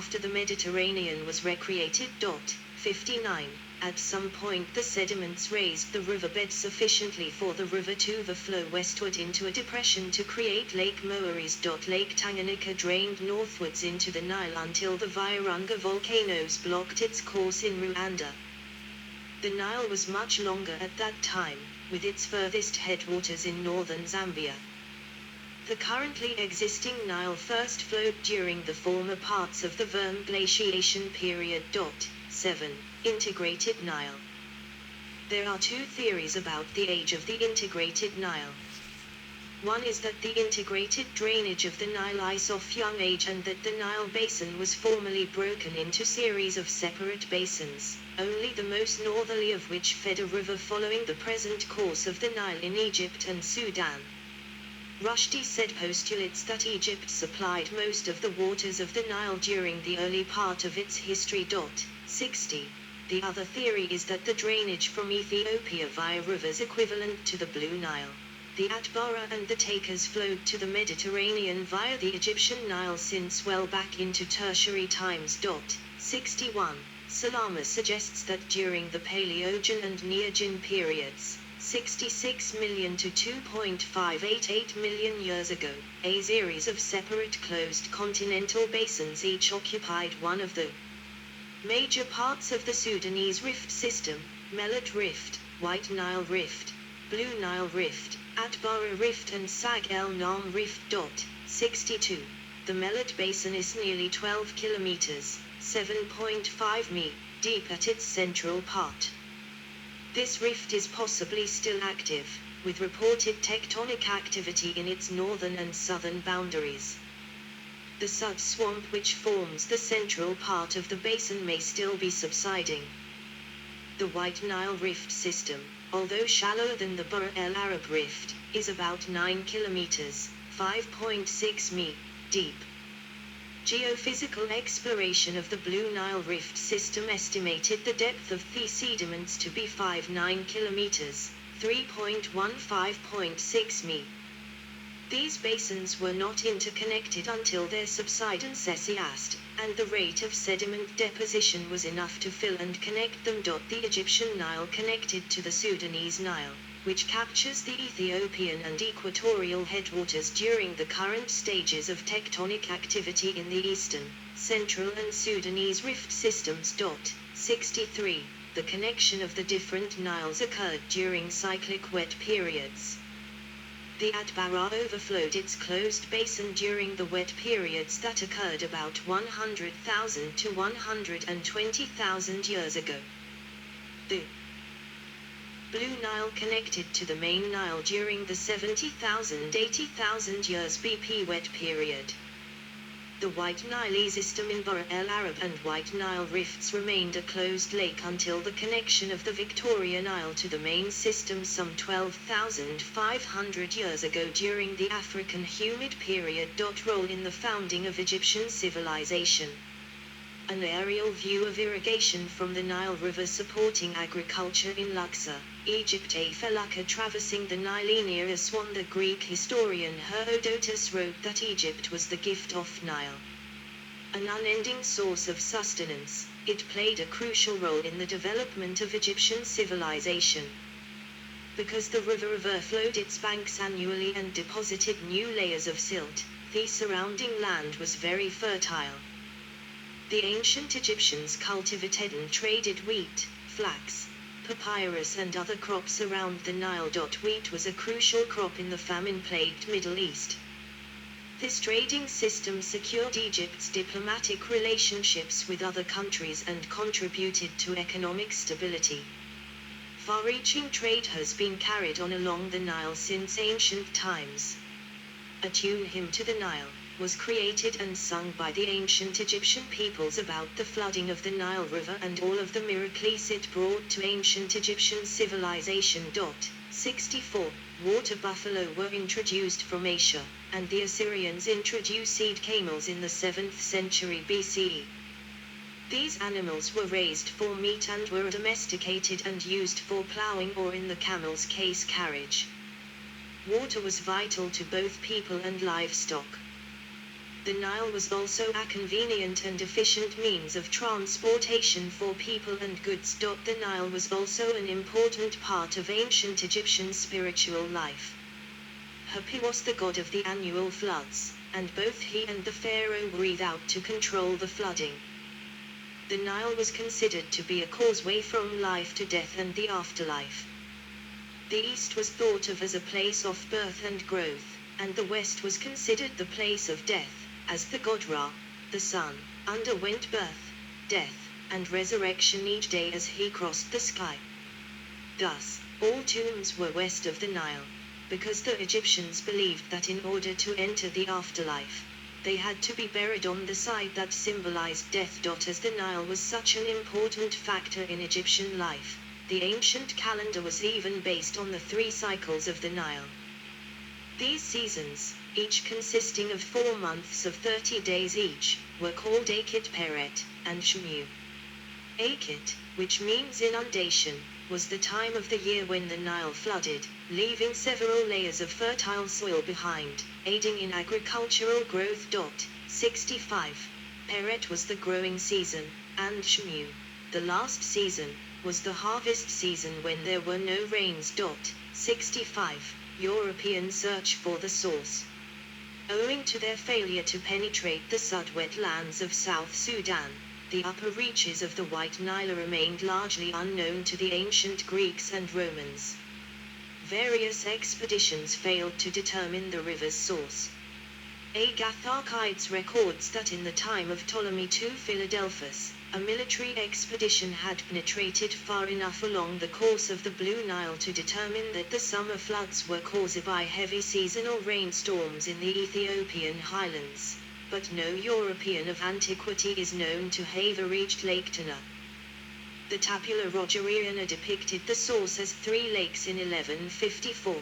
after the Mediterranean was recreated. 59. At some point the sediments raised the riverbed sufficiently for the river to flow westward into a depression to create Lake Moeris. Lake Tanganyika drained northwards into the Nile until the Virunga volcanoes blocked its course in Rwanda. The Nile was much longer at that time, with its furthest headwaters in northern Zambia. The currently existing Nile first flowed during the former parts of the Würm glaciation period. 7. Integrated Nile. There are two theories about the age of the integrated Nile. One is that the integrated drainage of the Nile is of young age and that the Nile basin was formerly broken into series of separate basins, only the most northerly of which fed a river following the present course of the Nile in Egypt and Sudan. Rushdie said postulates that Egypt supplied most of the waters of the Nile during the early part of its history. 60. The other theory is that the drainage from Ethiopia via rivers equivalent to the Blue Nile, the Atbara and the Takas flowed to the Mediterranean via the Egyptian Nile since well back into tertiary times. 61. Salama suggests that during the Paleogen and Neogen periods, 66 million to 2.588 million years ago, a series of separate closed continental basins each occupied one of the major parts of the Sudanese rift system: Melet Rift, White Nile Rift, Blue Nile Rift, Atbara Rift and Sag el Nam Rift. 62. The Melet Basin is nearly 12 kilometers, 7.5 mi, deep at its central part. This rift is possibly still active, with reported tectonic activity in its northern and southern boundaries. The Sud swamp which forms the central part of the basin may still be subsiding. The White Nile Rift system, although shallower than the Burr el Arab Rift, is about 9 kilometers, 5.6 mi, deep. Geophysical exploration of the Blue Nile Rift system estimated the depth of the sediments to be 59 kilometers, 3.15.6 mi. These basins were not interconnected until their subsidence cessast, and the rate of sediment deposition was enough to fill and connect them. The Egyptian Nile connected to the Sudanese Nile, which captures the Ethiopian and equatorial headwaters during the current stages of tectonic activity in the eastern, central and Sudanese rift systems. 63. The connection of the different Niles occurred during cyclic wet periods. The Atbara overflowed its closed basin during the wet periods that occurred about 100,000 to 120,000 years ago. The Blue Nile connected to the main Nile during the 70,000–80,000 years BP wet period. The White Nile system in Burr el Arab and White Nile rifts remained a closed lake until the connection of the Victoria Nile to the main system some 12,500 years ago during the African humid period. Role in the founding of Egyptian civilization. An aerial view of irrigation from the Nile River supporting agriculture in Luxor, Egypt. A felucca traversing the Nile near Aswan. The Greek historian Herodotus wrote that Egypt was the gift of Nile. An unending source of sustenance, it played a crucial role in the development of Egyptian civilization. Because the river overflowed its banks annually and deposited new layers of silt, the surrounding land was very fertile. The ancient Egyptians cultivated and traded wheat, flax, papyrus and other crops around the Nile. Wheat was a crucial crop in the famine-plagued Middle East. This trading system secured Egypt's diplomatic relationships with other countries and contributed to economic stability. Far-reaching trade has been carried on along the Nile since ancient times. A tune hymn to the Nile was created and sung by the ancient Egyptian peoples about the flooding of the Nile River and all of the miracles it brought to ancient Egyptian civilization. 64. Water buffalo were introduced from Asia, and the Assyrians introduced camels in the 7th century BCE. These animals were raised for meat and were domesticated and used for plowing or in the camel's case carriage. Water was vital to both people and livestock. The Nile was also a convenient and efficient means of transportation for people and goods. The Nile was also an important part of ancient Egyptian spiritual life. Hapi was the god of the annual floods, and both he and the pharaoh breathed out to control the flooding. The Nile was considered to be a causeway from life to death and the afterlife. The east was thought of as a place of birth and growth, and the west was considered the place of death, as the god Ra, the sun, underwent birth, death, and resurrection each day as he crossed the sky. Thus, all tombs were west of the Nile, because the Egyptians believed that in order to enter the afterlife, they had to be buried on the side that symbolized death. As the Nile was such an important factor in Egyptian life, the ancient calendar was even based on the 3 cycles of the Nile. These seasons, each consisting of 4 months of 30 days each, were called Akit Peret and Shmu. Akit, which means inundation, was the time of the year when the Nile flooded, leaving several layers of fertile soil behind, aiding in agricultural growth. 65. Peret was the growing season, and Shmu, the last season, was the harvest season when there were no rains. 65. European search for the source. Owing to their failure to penetrate the Sud wetlands of South Sudan, the upper reaches of the White Nile remained largely unknown to the ancient Greeks and Romans. Various expeditions failed to determine the river's source. Agatharchides records that in the time of Ptolemy II Philadelphus, a military expedition had penetrated far enough along the course of the Blue Nile to determine that the summer floods were caused by heavy seasonal rainstorms in the Ethiopian highlands, but no European of antiquity is known to have reached Lake Tana. The Tabula Rogeriana depicted the source as 3 lakes in 1154.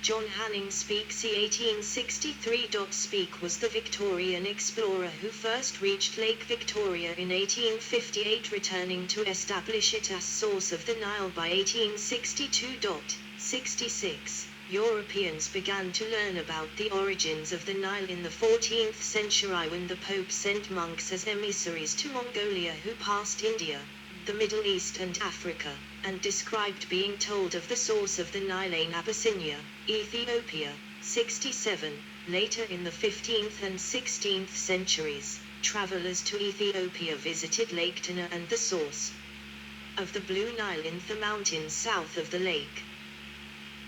John Hanning Speke c. 1863. Speke was the Victorian explorer who first reached Lake Victoria in 1858, returning to establish it as source of the Nile by 1862. 66. Europeans began to learn about the origins of the Nile in the 14th century when the Pope sent monks as emissaries to Mongolia who passed India, the Middle East and Africa, and described being told of the source of the Nile in Abyssinia, Ethiopia. 67. Later in the 15th and 16th centuries, travelers to Ethiopia visited Lake Tana and the source of the Blue Nile in the mountains south of the lake.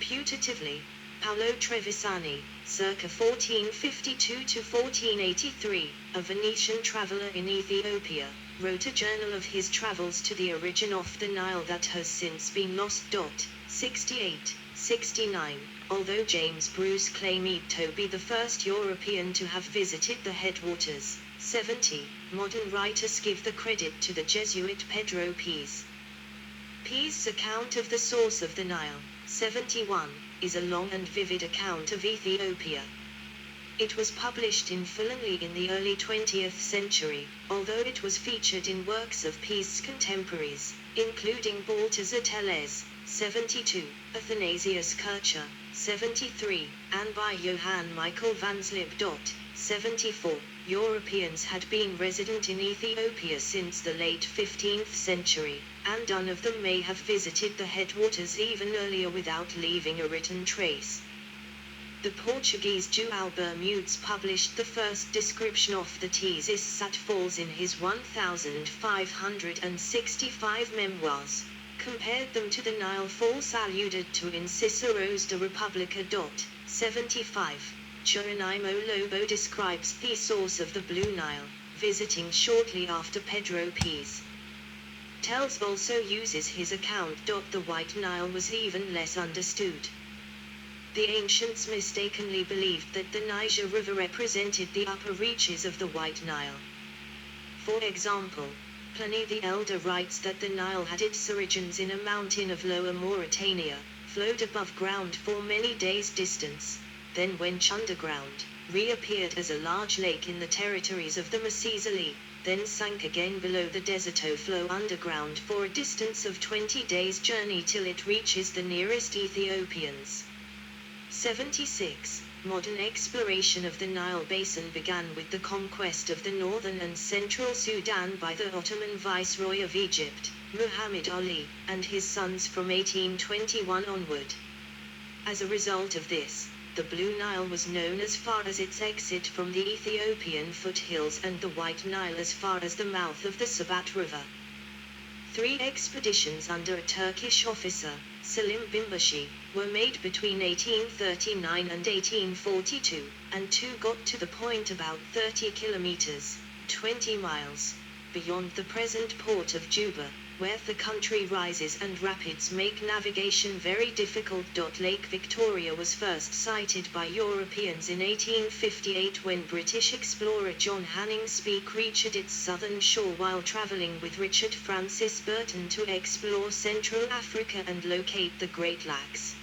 Putatively, Paolo Trevisani, circa 1452 to 1483, a Venetian traveler in Ethiopia, wrote a journal of his travels to the origin of the Nile that has since been lost. 68, 69. Although James Bruce claimed to be the first European to have visited the headwaters, 70, modern writers give the credit to the Jesuit Pedro Pes. Pes' account of the source of the Nile, 71, is a long and vivid account of Ethiopia. It was published in Fulani in the early 20th century, although it was featured in works of Pes' contemporaries, including Balthazar Tellez, 72, Athanasius Kircher, 73, and by Johann Michael van Slip. 74. Europeans had been resident in Ethiopia since the late 15th century, and none of them may have visited the headwaters even earlier without leaving a written trace. The Portuguese João Bermudes published the first description of the Tissat Falls in his 1565 memoirs, compared them to the Nile Falls alluded to in Cicero's De Republica. 75. Geronimo Lobo describes the source of the Blue Nile, visiting shortly after Pedro Pes. Tells also uses his account. The White Nile was even less understood. The ancients mistakenly believed that the Niger River represented the upper reaches of the White Nile. For example, Pliny the Elder writes that the Nile had its origins in a mountain of Lower Mauritania, flowed above ground for many days' distance, then went underground, reappeared as a large lake in the territories of the Macizali, then sank again below the desert to flow underground for a distance of 20 days' journey till it reaches the nearest Ethiopians. 76. Modern exploration of the Nile Basin began with the conquest of the northern and central Sudan by the Ottoman Viceroy of Egypt, Muhammad Ali, and his sons from 1821 onward. As a result of this, the Blue Nile was known as far as its exit from the Ethiopian foothills and the White Nile as far as the mouth of the Sabat River. 3 expeditions under a Turkish officer, Selim Binbashi, were made between 1839 and 1842, and 2 got to the point about 30 kilometers, 20 miles, beyond the present port of Juba, where the country rises and rapids make navigation very difficult. Lake Victoria was first sighted by Europeans in 1858 when British explorer John Hanning Speke reached its southern shore while traveling with Richard Francis Burton to explore Central Africa and locate the Great Lakes.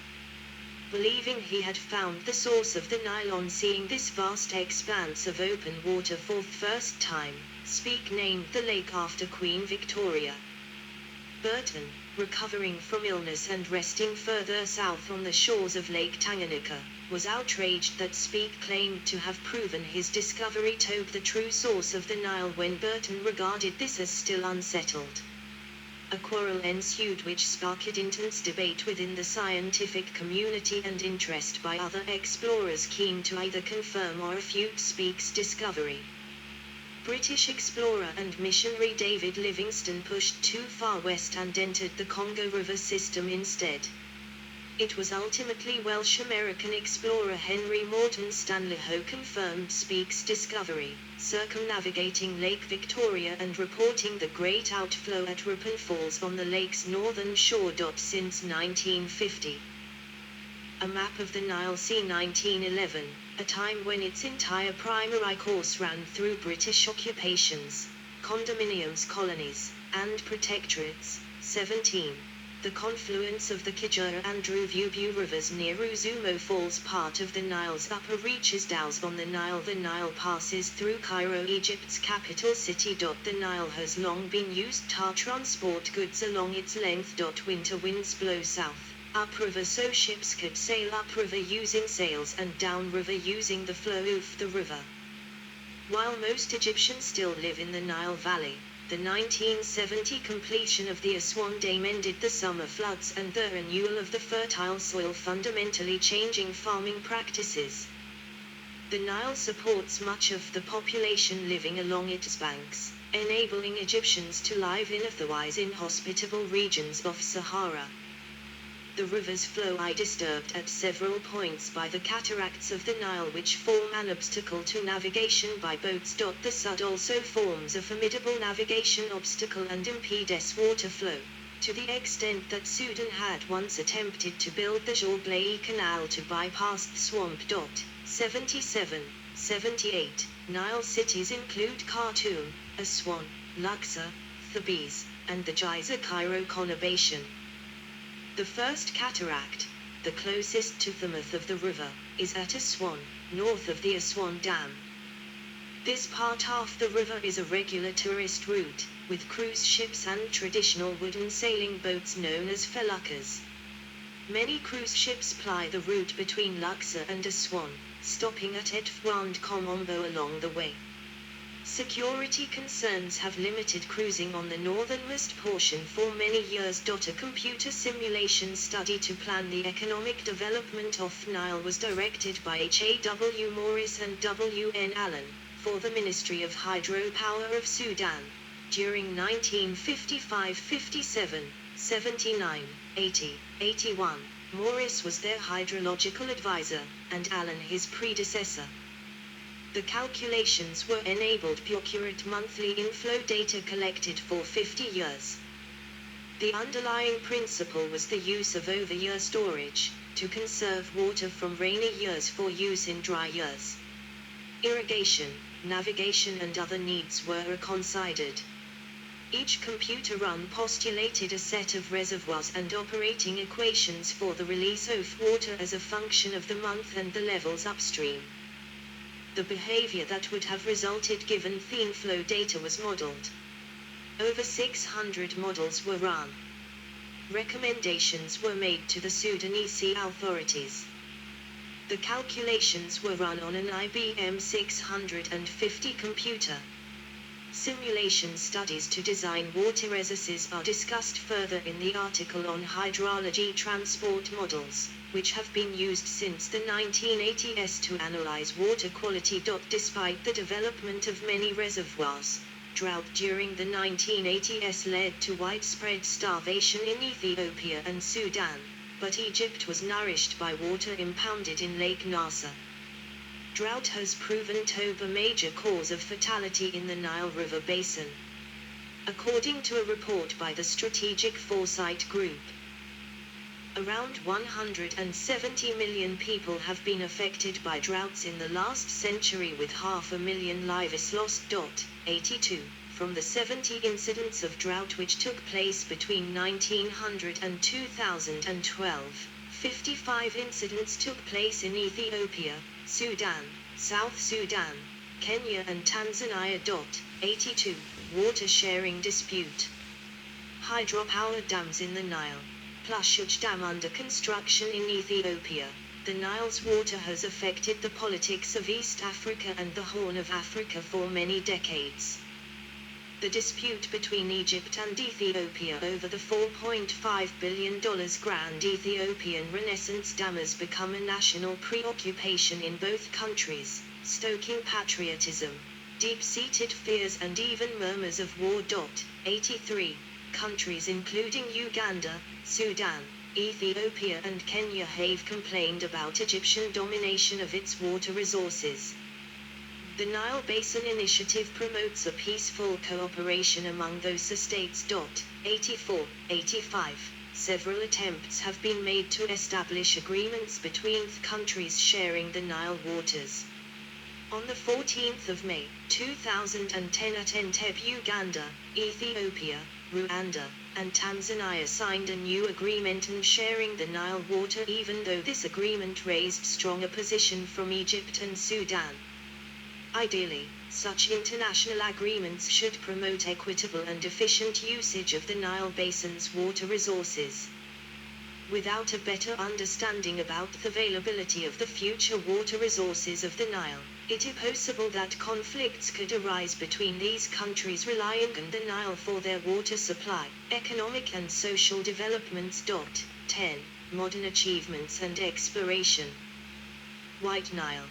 Believing he had found the source of the Nile on seeing this vast expanse of open water for the first time, Speke named the lake after Queen Victoria. Burton, recovering from illness and resting further south on the shores of Lake Tanganyika, was outraged that Speke claimed to have proven his discovery to the true source of the Nile when Burton regarded this as still unsettled. A quarrel ensued which sparked intense debate within the scientific community and interest by other explorers keen to either confirm or refute Speke's discovery. British explorer and missionary David Livingstone pushed too far west and entered the Congo River system instead. It was ultimately Welsh-American explorer Henry Morton Stanley who confirmed Speke's discovery, circumnavigating Lake Victoria and reporting the great outflow at Ripon Falls on the lake's northern shore. Since 1950. A map of the Nile c. 1911, a time when its entire primary course ran through British occupations, condominiums, colonies, and protectorates. 17. The confluence of the Kajura and Ruvubu rivers near Rusumo Falls, part of the Nile's upper reaches dows on the Nile. The Nile passes through Cairo, Egypt's capital city. The Nile has long been used to transport goods along its length. Winter winds blow south, upriver, so ships could sail upriver using sails and downriver using the flow of the river. While most Egyptians still live in the Nile Valley, the 1970 completion of the Aswan Dam ended the summer floods and the renewal of the fertile soil, fundamentally changing farming practices. The Nile supports much of the population living along its banks, enabling Egyptians to live in otherwise inhospitable regions of Sahara. The river's flow is disturbed at several points by the cataracts of the Nile, which form an obstacle to navigation by boats. The Sud also forms a formidable navigation obstacle and impedes water flow, to the extent that Sudan had once attempted to build the Jonglei Canal to bypass the swamp. 77. 78. Nile cities include Khartoum, Aswan, Luxor, Thebes, and the Giza Cairo conurbation. The first cataract, the closest to the mouth of the river, is at Aswan, north of the Aswan Dam. This part of the river is a regular tourist route, with cruise ships and traditional wooden sailing boats known as feluccas. Many cruise ships ply the route between Luxor and Aswan, stopping at Edfu and Komombo along the way. Security concerns have limited cruising on the northernmost portion for many years. A computer simulation study to plan the economic development of Nile was directed by H.A.W. Morris and W.N. Allen, for the Ministry of Hydropower of Sudan, during 1955-57, 79, 80, 81. Morris was their hydrological advisor, and Allen his predecessor. The calculations were enabled by accurate monthly inflow data collected for 50 years. The underlying principle was the use of over-year storage, to conserve water from rainy years for use in dry years. Irrigation, navigation and other needs were considered. Each computer run postulated a set of reservoirs and operating equations for the release of water as a function of the month and the levels upstream. The behavior that would have resulted given the inflow data was modeled. Over 600 models were run. Recommendations were made to the Sudanese authorities. The calculations were run on an IBM 650 computer. Simulation studies to design water reservoirs are discussed further in the article on hydrology transport models, which have been used since the 1980s to analyze water quality. Despite the development of many reservoirs, drought during the 1980s led to widespread starvation in Ethiopia and Sudan, but Egypt was nourished by water impounded in Lake Nasser. Drought has proven to be a major cause of fatality in the Nile River Basin. According to a report by the Strategic Foresight Group, around 170 million people have been affected by droughts in the last century, with 500,000 lives lost. 82. From the 70 incidents of drought which took place between 1900 and 2012, 55 incidents took place in Ethiopia, Sudan, South Sudan, Kenya and Tanzania. 82. Water sharing dispute. Hydropower dams in the Nile. Plushuj Dam under construction in Ethiopia. The Nile's water has affected the politics of East Africa and the Horn of Africa for many decades. The dispute between Egypt and Ethiopia over the $4.5 billion Grand Ethiopian Renaissance Dam has become a national preoccupation in both countries, stoking patriotism, deep-seated fears and even murmurs of war. 83. Countries including Uganda, Sudan, Ethiopia and Kenya have complained about Egyptian domination of its water resources. The Nile Basin Initiative promotes a peaceful cooperation among those states. 84. 85. Several attempts have been made to establish agreements between countries sharing the Nile waters. On the 14th of May, 2010 at Entebbe, Uganda, Ethiopia, Rwanda, and Tanzania signed a new agreement on sharing the Nile water, even though this agreement raised strong opposition from Egypt and Sudan. Ideally, such international agreements should promote equitable and efficient usage of the Nile Basin's water resources. Without a better understanding about the availability of the future water resources of the Nile, it is possible that conflicts could arise between these countries relying on the Nile for their water supply. Economic and social developments. 10. Modern achievements and exploration. White Nile.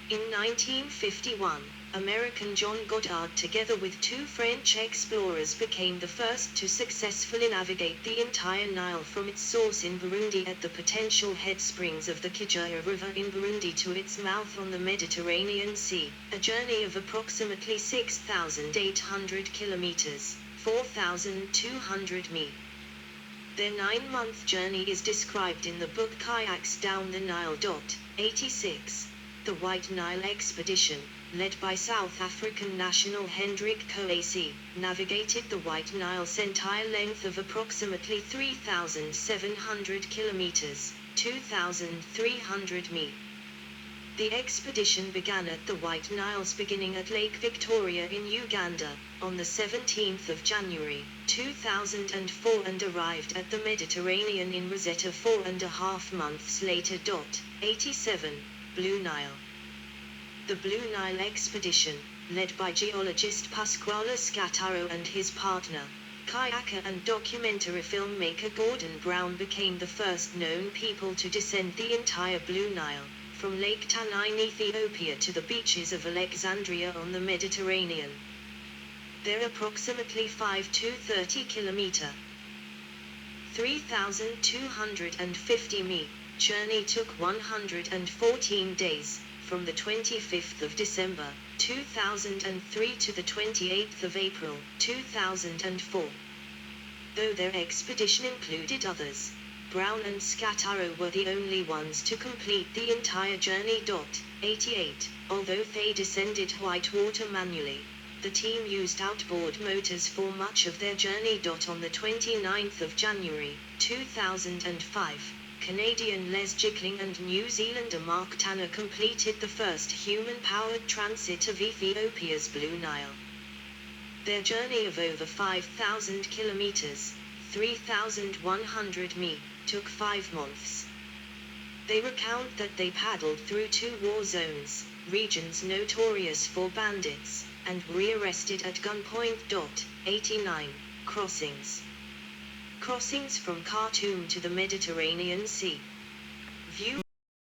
In 1951, American John Goddard together with two French explorers became the first to successfully navigate the entire Nile from its source in Burundi at the potential head springs of the Kigera River in Burundi to its mouth on the Mediterranean Sea, a journey of approximately 6,800 kilometers, 4,200 mi. Their 9-month journey is described in the book Kayaks Down the Nile. 86. The White Nile Expedition, led by South African national Hendrik Coase, navigated the White Nile's entire length of approximately 3,700 kilometers, 2,300 mi. The expedition began at the White Nile's beginning at Lake Victoria in Uganda, on the 17th of January, 2004 and arrived at the Mediterranean in Rosetta 4.5 months later. 87. Blue Nile. The Blue Nile expedition, led by geologist Pasquale Scattaro and his partner, kayaker and documentary filmmaker Gordon Brown, became the first known people to descend the entire Blue Nile, from Lake Tanine, Ethiopia to the beaches of Alexandria on the Mediterranean. Their approximately 5 to 30 kilometer, 3,250 mi, journey took 114 days, from the 25th of December, 2003 to the 28th of April, 2004. Though their expedition included others, Brown and Scattaro were the only ones to complete the entire journey. 88. Although they descended Whitewater manually, the team used outboard motors for much of their journey. On the 29th of January, 2005, Canadian Les Jickling and New Zealander Mark Tanner completed the first human-powered transit of Ethiopia's Blue Nile. Their journey of over 5,000 kilometers, 3,100 mi, took 5 months. They recount that they paddled through 2 war zones, regions notorious for bandits, and rearrested at gunpoint. 89. Crossings. Crossings from Khartoum to the Mediterranean Sea.